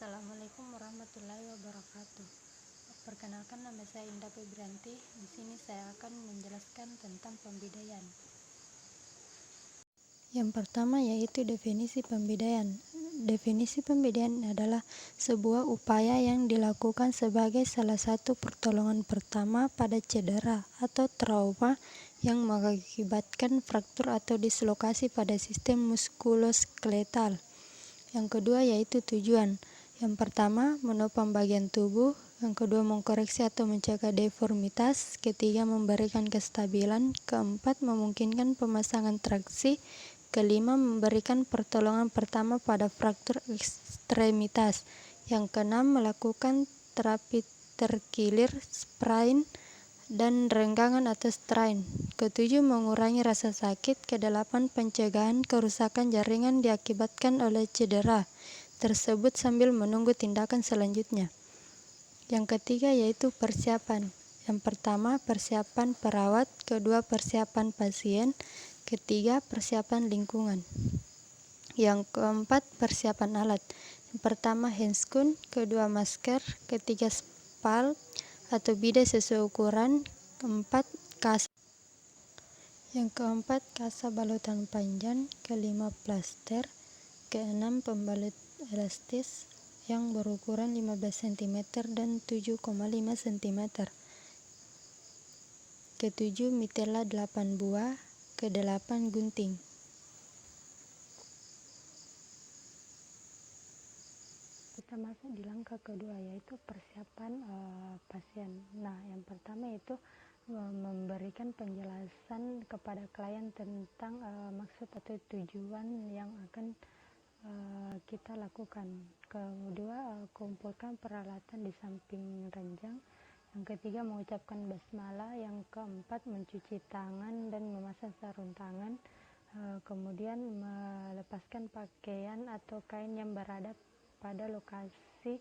Assalamualaikum warahmatullahi wabarakatuh. Perkenalkan, nama saya Indah Febrianti. Di sini saya akan menjelaskan tentang pembidayaan. Yang pertama yaitu definisi pembidayaan. Definisi pembidayaan adalah sebuah upaya yang dilakukan sebagai salah satu pertolongan pertama pada cedera atau trauma yang mengakibatkan fraktur atau dislokasi pada sistem muskuloskeletal. Yang kedua yaitu tujuan. Yang pertama, menopang bagian tubuh. Yang kedua, mengkoreksi atau mencegah deformitas. Ketiga, memberikan kestabilan. Keempat, memungkinkan pemasangan traksi. Kelima, memberikan pertolongan pertama pada fraktur ekstremitas. Yang keenam, melakukan terapi terkilir, sprain, dan renggangan atau strain. Ketujuh, mengurangi rasa sakit. Kedelapan, pencegahan kerusakan jaringan diakibatkan oleh cedera tersebut sambil menunggu tindakan selanjutnya. Yang ketiga yaitu persiapan. Yang pertama, persiapan perawat. Kedua, persiapan pasien. Ketiga, persiapan lingkungan. Yang keempat, persiapan alat. Yang pertama, handscoon. Kedua, masker. Ketiga, spal atau bidai sesuai ukuran. Keempat, kasa. Yang keempat, kasa balutan panjang. Kelima, plaster. Keenam, pembalut elastis yang berukuran 15 cm dan 7,5 cm. Ketujuh, mitela 8 buah. Kedelapan, gunting. Kita masuk di langkah kedua yaitu persiapan pasien. Nah, yang pertama itu memberikan penjelasan kepada klien tentang maksud atau tujuan yang akan kita lakukan. Kedua, kumpulkan peralatan di samping ranjang. Yang ketiga, mengucapkan basmalah. Yang keempat, mencuci tangan dan memasang sarung tangan. Kemudian melepaskan pakaian atau kain yang berada pada lokasi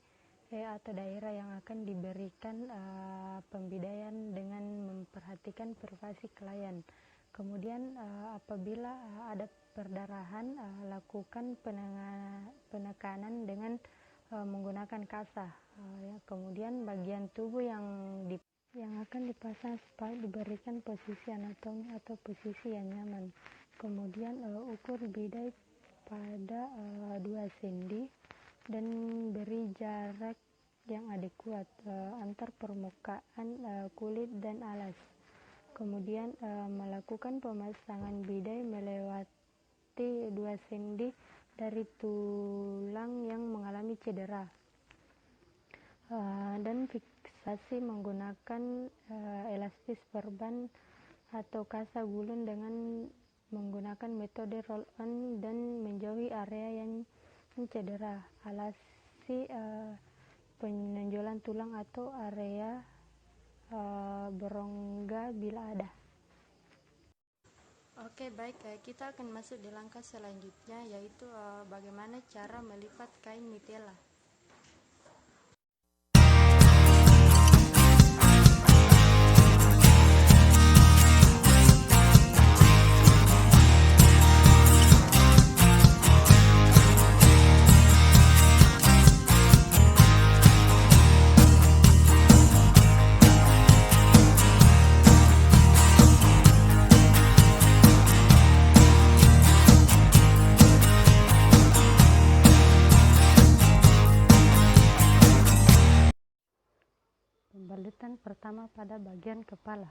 atau daerah yang akan diberikan pembidayaan dengan memperhatikan privasi klien. Kemudian apabila ada perdarahan, lakukan penekanan dengan menggunakan kasa. Kemudian bagian tubuh yang akan dipasang supaya diberikan posisi anatomi atau posisi yang nyaman. Kemudian ukur bidai pada 2 cm dan beri jarak yang adekuat antar permukaan kulit dan alas. Kemudian melakukan pemasangan bidai melewati 2 cm dari tulang yang mengalami cedera dan fiksasi menggunakan elastis perban atau kasa gulung dengan menggunakan metode roll on dan menjauhi area yang cedera. Alasi penonjolan tulang atau area berongga bila ada. Oke, baik, kita akan masuk di langkah selanjutnya yaitu bagaimana cara melipat kain mitela. Pembalutan pertama pada bagian kepala.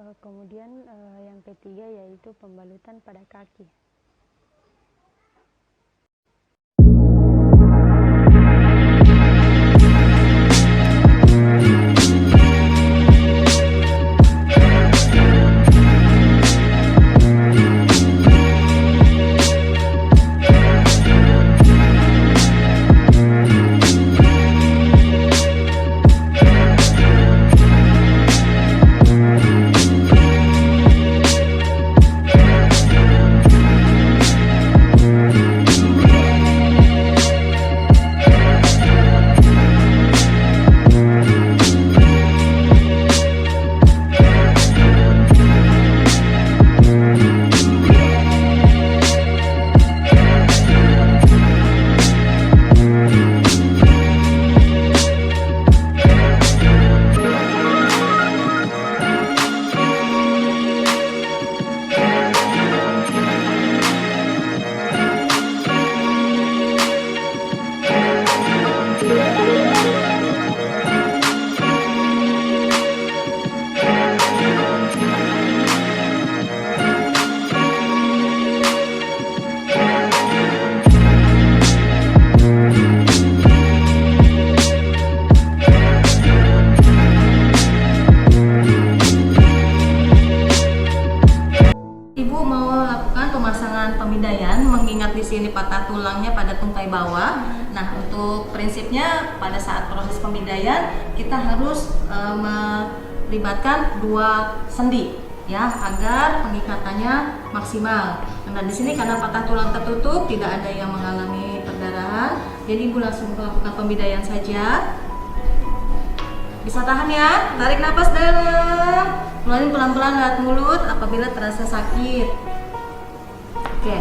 Kemudian yang ketiga yaitu pembalutan pada kaki. Pemindaian mengingat di sini patah tulangnya pada tungkai bawah. Nah, untuk prinsipnya pada saat proses pemindaian kita harus melibatkan dua sendi ya agar pengikatannya maksimal. Nah, di sini karena patah tulang tertutup tidak ada yang mengalami perdarahan, jadi Ibu langsung melakukan pemindaian saja. Bisa tahan ya, tarik nafas dalam, keluarin pelan-pelan lewat mulut apabila terasa sakit. Oke.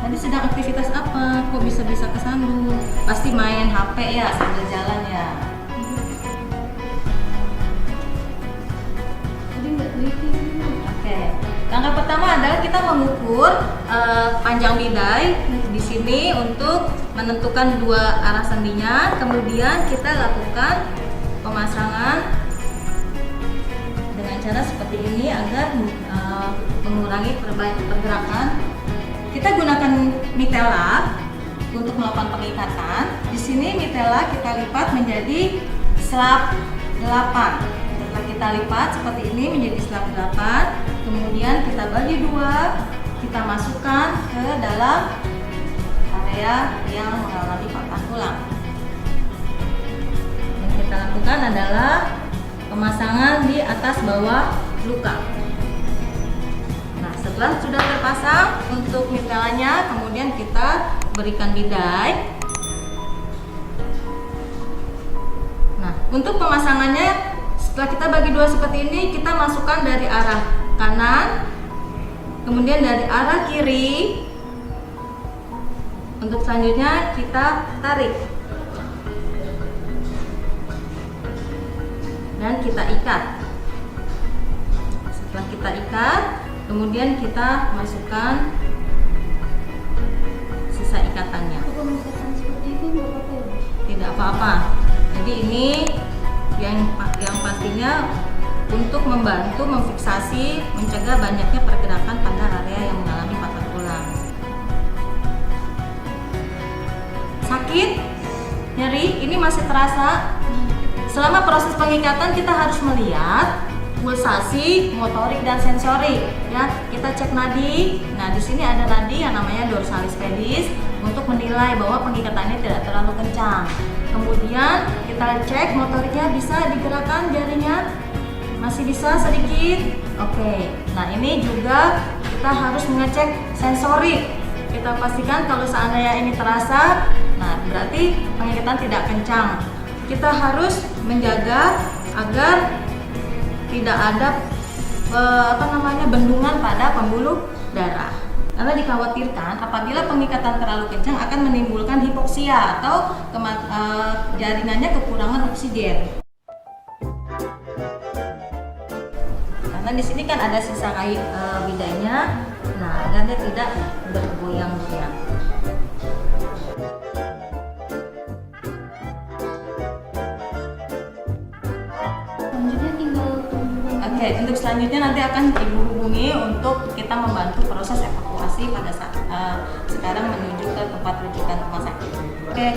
Tadi sedang aktivitas apa? Kok bisa kesandung? Pasti main HP ya sambil jalan ya. Oke. Langkah pertama adalah kita mengukur panjang bidai di sini untuk menentukan dua arah sendinya. Kemudian kita lakukan pemasangan dengan cara seperti ini agar mengurangi pergerakan. Kita gunakan mitela untuk melakukan pengikatan. Di sini mitela kita lipat menjadi slab 8. Setelah kita lipat seperti ini menjadi slab 8, kemudian kita bagi dua, kita masukkan ke dalam area yang mengalami patah tulang. Yang kita lakukan adalah pemasangan di atas bawah luka. Nah, setelah sudah terpasang untuk mitelanya, kemudian kita berikan bidai. Nah, untuk pemasangannya setelah kita bagi dua seperti ini, kita masukkan dari arah kanan, kemudian dari arah kiri. Untuk selanjutnya kita tarik dan kita ikat. Setelah kita ikat, kemudian kita masukkan sisa ikatannya. Tidak apa-apa. Jadi ini yang pastinya untuk membantu memfiksasi, mencegah banyaknya pergerakan pada area yang mengalami patah tulang. Sakit, nyeri, ini masih terasa. Selama proses pengikatan kita harus melihat pulsasi, motorik dan sensorik. Ya, kita cek nadi. Nah, di sini ada nadi yang namanya dorsalis pedis untuk menilai bahwa pengikatannya tidak terlalu kencang. Kemudian kita cek motoriknya, bisa digerakkan jarinya, masih bisa sedikit. Oke. Nah, ini juga kita harus mengecek sensorik. Kita pastikan kalau seandainya ini terasa, nah berarti pengikatan tidak kencang. Kita harus menjaga agar tidak ada bendungan pada pembuluh darah. Karena dikhawatirkan apabila pengikatan terlalu kencang akan menimbulkan hipoksia atau jaringannya kekurangan oksigen. Karena Karena di sini kan ada sisa kayu bidainya, nah agar dia tidak bergoyang-goyang. Selanjutnya tinggal tunggu. Oke, untuk selanjutnya nanti akan ibu hubungi untuk kita membantu proses evakuasi pada saat sekarang menuju ke tempat rujukan rumah sakit. Oke.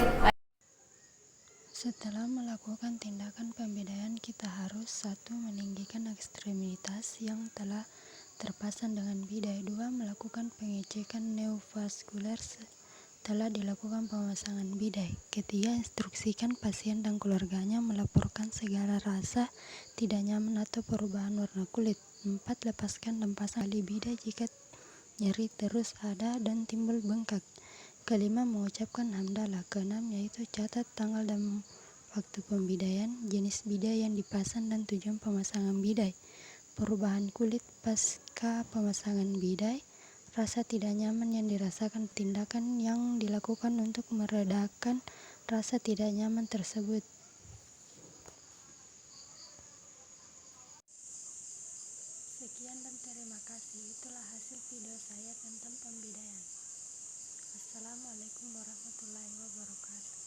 Setelah melakukan tindakan pembedaian, kita harus 1. Meninggikan ekstremitas yang telah terpasang dengan bidai. 2. Melakukan pengecekan neovaskuler setelah dilakukan pemasangan bidai. 3. Instruksikan pasien dan keluarganya melaporkan segala rasa tidak nyaman atau perubahan warna kulit. 4. Lepaskan dan pasang tali bidai jika nyeri terus ada dan timbul bengkak. 5. Mengucapkan hamdalah. 6. Yaitu catat tanggal dan waktu pembidaian, jenis bidai yang dipasang dan tujuan pemasangan bidai, perubahan kulit pasca pemasangan bidai, rasa tidak nyaman yang dirasakan, tindakan yang dilakukan untuk meredakan rasa tidak nyaman tersebut. Sekian dan terima kasih. Itulah hasil video saya tentang pembidaian. Assalamualaikum warahmatullahi wabarakatuh.